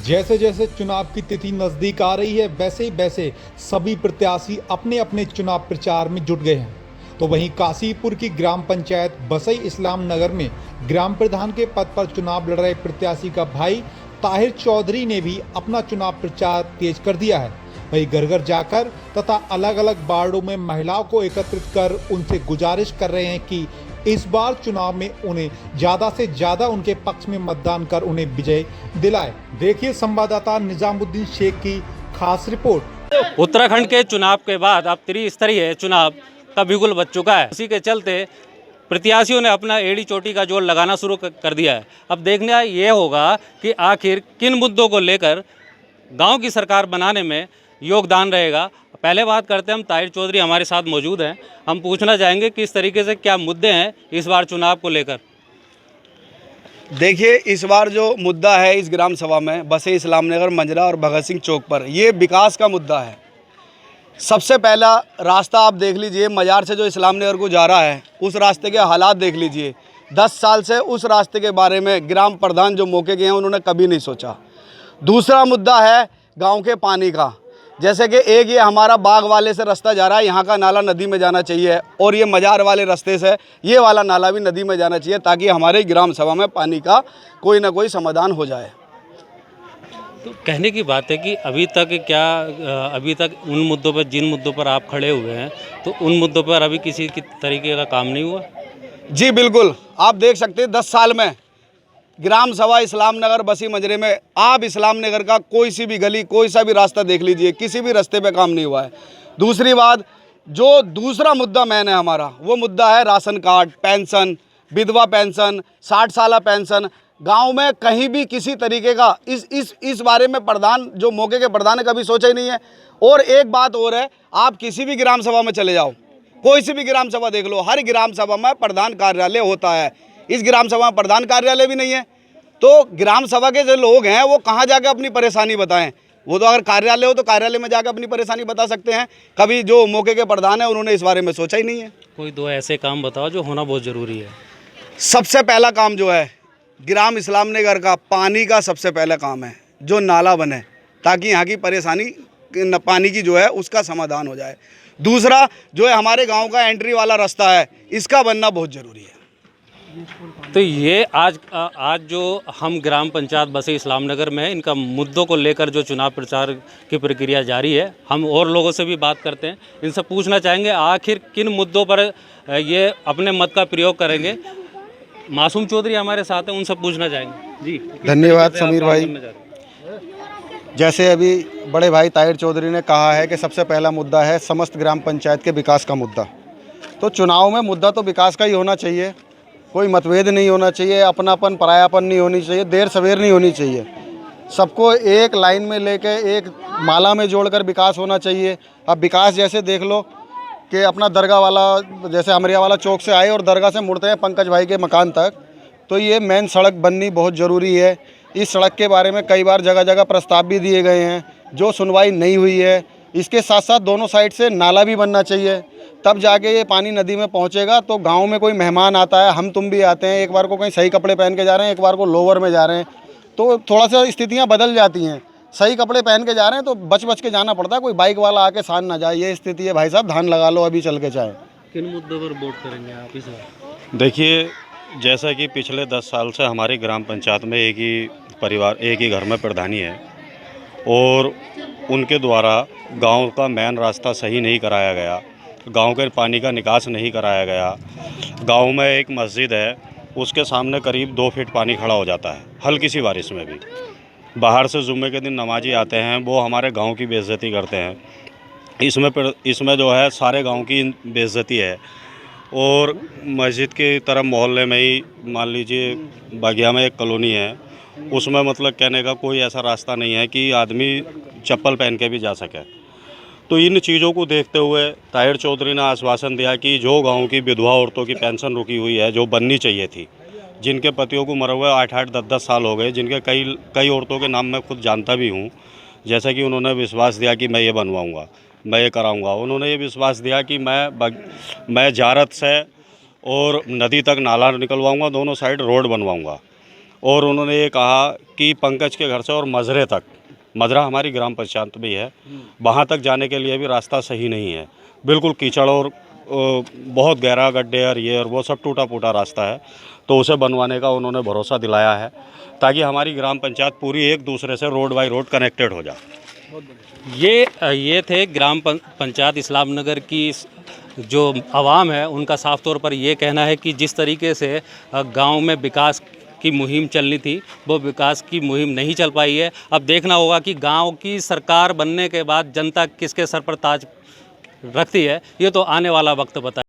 जैसे जैसे चुनाव की तिथि नजदीक आ रही है वैसे सभी प्रत्याशी अपने अपने चुनाव प्रचार में जुट गए हैं। तो वहीं काशीपुर की ग्राम पंचायत बसई इस्लाम नगर में ग्राम प्रधान के पद पर चुनाव लड़ रहे प्रत्याशी का भाई ताहिर चौधरी ने भी अपना चुनाव प्रचार तेज कर दिया है। वहीं घर घर जाकर तथा अलग अलग वार्डों में महिलाओं को एकत्रित कर उनसे गुजारिश कर रहे हैं कि इस बार चुनाव में उन्हें ज़्यादा से ज़्यादा उनके पक्ष में मतदान कर उन्हें विजय दिलाए। देखिए संवाददाता निजामुद्दीन शेख की खास रिपोर्ट। उत्तराखंड के चुनाव के बाद अब त्रिस्तरीय चुनाव का बिगुल बज चुका है। इसी के चलते प्रत्याशियों ने अपना एड़ी चोटी का जोर लगाना शुरू कर दिया है। अब देखना ये होगा कि आखिर किन मुद्दों को लेकर गांव की सरकार बनाने में योगदान रहेगा। पहले बात करते हैं, हम ताहिर चौधरी हमारे साथ मौजूद हैं। हम पूछना चाहेंगे किस तरीके से क्या मुद्दे हैं इस बार चुनाव को लेकर। देखिए, इस बार जो मुद्दा है इस ग्राम सभा में बसे इस्लाम नगर मंजरा और भगत सिंह चौक पर, ये विकास का मुद्दा है। सबसे पहला रास्ता आप देख लीजिए, मजार से जो इस्लाम नगर को जा रहा है उस रास्ते के हालात देख लीजिए। 10 साल से उस रास्ते के बारे में ग्राम प्रधान जो मौके के हैं उन्होंने कभी नहीं सोचा। दूसरा मुद्दा है गांव के पानी का। जैसे कि एक ये हमारा बाग वाले से रास्ता जा रहा है, यहाँ का नाला नदी में जाना चाहिए, और ये मजार वाले रास्ते से ये वाला नाला भी नदी में जाना चाहिए, ताकि हमारे ग्राम सभा में पानी का कोई ना कोई समाधान हो जाए। तो कहने की बात है कि अभी तक उन मुद्दों पर, जिन मुद्दों पर आप खड़े हुए हैं, तो उन मुद्दों पर अभी किसी तरीके का काम नहीं हुआ। जी बिल्कुल, आप देख सकते हैं 10 साल में ग्राम सभा इस्लाम नगर बसी मंजरे में आप इस्लाम नगर का कोई सी भी गली, कोई सा भी रास्ता देख लीजिए, किसी भी रास्ते पे काम नहीं हुआ है। दूसरी बात, जो दूसरा मुद्दा मैंने हमारा वो मुद्दा है राशन कार्ड, पेंशन, विधवा पेंशन, 60 साल पेंशन। गांव में कहीं भी किसी तरीके का इस बारे में प्रधान, जो मौके के प्रधान है, कभी सोचा ही नहीं है। और एक बात और है, आप किसी भी ग्राम सभा में चले जाओ, कोई सी भी ग्राम सभा देख लो, हर ग्राम सभा में प्रधान कार्यालय होता है। इस ग्राम सभा में प्रधान कार्यालय भी नहीं है, तो ग्राम सभा के जो लोग हैं वो कहाँ जाकर अपनी परेशानी बताएं। वो तो अगर कार्यालय हो तो कार्यालय में जाकर अपनी परेशानी बता सकते हैं। कभी जो मौके के प्रधान है उन्होंने इस बारे में सोचा ही नहीं है। कोई दो ऐसे काम बताओ जो होना बहुत ज़रूरी है। सबसे पहला काम जो है ग्राम इस्लाम नगर का पानी का सबसे पहला काम है, जो नाला बने, ताकि यहाँ की परेशानी पानी की जो है उसका समाधान हो जाए। दूसरा जो है हमारे गाँव का एंट्री वाला रास्ता है, इसका बनना बहुत ज़रूरी है। तो ये आज जो हम ग्राम पंचायत बसे इस्लाम नगर में है, इनका मुद्दों को लेकर जो चुनाव प्रचार की प्रक्रिया जारी है। हम और लोगों से भी बात करते हैं, इनसे पूछना चाहेंगे आखिर किन मुद्दों पर ये अपने मत का प्रयोग करेंगे। मासूम चौधरी हमारे साथ हैं, उनसे पूछना चाहेंगे। जी धन्यवाद समीर भाई। जैसे अभी बड़े भाई ताहिर चौधरी ने कहा है कि सबसे पहला मुद्दा है समस्त ग्राम पंचायत के विकास का मुद्दा। तो चुनाव में मुद्दा तो विकास का ही होना चाहिए, कोई मतभेद नहीं होना चाहिए, अपनापन परायापन नहीं होनी चाहिए, देर सवेर नहीं होनी चाहिए। सबको एक लाइन में लेके एक माला में जोड़कर विकास होना चाहिए। अब विकास जैसे देख लो कि अपना दरगाह वाला, जैसे अमरिया वाला चौक से आए और दरगाह से मुड़ते हैं पंकज भाई के मकान तक, तो ये मेन सड़क बननी बहुत ज़रूरी है। इस सड़क के बारे में कई बार जगह जगह प्रस्ताव भी दिए गए हैं, जो सुनवाई नहीं हुई है। इसके साथ साथ दोनों साइड से नाला भी बनना चाहिए, तब जाके ये पानी नदी में पहुंचेगा। तो गांव में कोई मेहमान आता है, हम तुम भी आते हैं, एक बार को कहीं सही कपड़े पहन के जा रहे हैं, एक बार को लोअर में जा रहे हैं, तो थोड़ा सा स्थितियां बदल जाती हैं। सही कपड़े पहन के जा रहे हैं तो बच के जाना पड़ता है, कोई बाइक वाला आके सान ना जाए, ये स्थिति है। भाई साहब धान लगा लो अभी चल के चाहे। किन मुद्दों पर वोट करेंगे आप इस बार? देखिए, जैसा कि पिछले 10 साल से हमारी ग्राम पंचायत में एक ही परिवार, एक ही घर में प्रधानी है, और उनके द्वारा गांव का मेन रास्ता सही नहीं कराया गया, गांव के पानी का निकास नहीं कराया गया। गांव में एक मस्जिद है, उसके सामने करीब 2 फीट पानी खड़ा हो जाता है हल्की सी बारिश में भी। बाहर से जुम्मे के दिन नमाजी आते हैं, वो हमारे गांव की बेइज्जती करते हैं। इसमें जो है सारे गांव की बेइज्जती है। और मस्जिद की तरफ मोहल्ले में ही मान लीजिए बागिया में एक कॉलोनी है, उसमें मतलब कहने का कोई ऐसा रास्ता नहीं है कि आदमी चप्पल पहन के भी जा सके। तो इन चीज़ों को देखते हुए ताहिर चौधरी ने आश्वासन दिया कि जो गांव की विधवा औरतों की पेंशन रुकी हुई है, जो बननी चाहिए थी, जिनके पतियों को मरे हुए 8-8, 10-10 साल हो गए, जिनके कई औरतों के नाम मैं खुद जानता भी हूं, जैसा कि उन्होंने विश्वास दिया कि मैं ये बनवाऊंगा, मैं ये कराऊंगा। उन्होंने ये विश्वास दिया कि मैं जारत से और नदी तक नाला निकलवाऊंगा, दोनों साइड रोड बनवाऊंगा। और उन्होंने ये कहा कि पंकज के घर से और मजरे तक, मजरा हमारी ग्राम पंचायत में ही है, वहाँ तक जाने के लिए भी रास्ता सही नहीं है, बिल्कुल कीचड़ और बहुत गहरा गड्ढे और ये और वो सब टूटा फूटा रास्ता है। तो उसे बनवाने का उन्होंने भरोसा दिलाया है ताकि हमारी ग्राम पंचायत पूरी एक दूसरे से रोड बाई रोड कनेक्टेड हो जाए। ये थे ग्राम पंचायत इस्लाम नगर की जो आवाम है, उनका साफ तौर पर ये कहना है कि जिस तरीके से गांव में विकास की मुहिम चलनी थी वो विकास की मुहिम नहीं चल पाई है। अब देखना होगा कि गांव की सरकार बनने के बाद जनता किसके सर पर ताज रखती है, ये तो आने वाला वक्त बताए।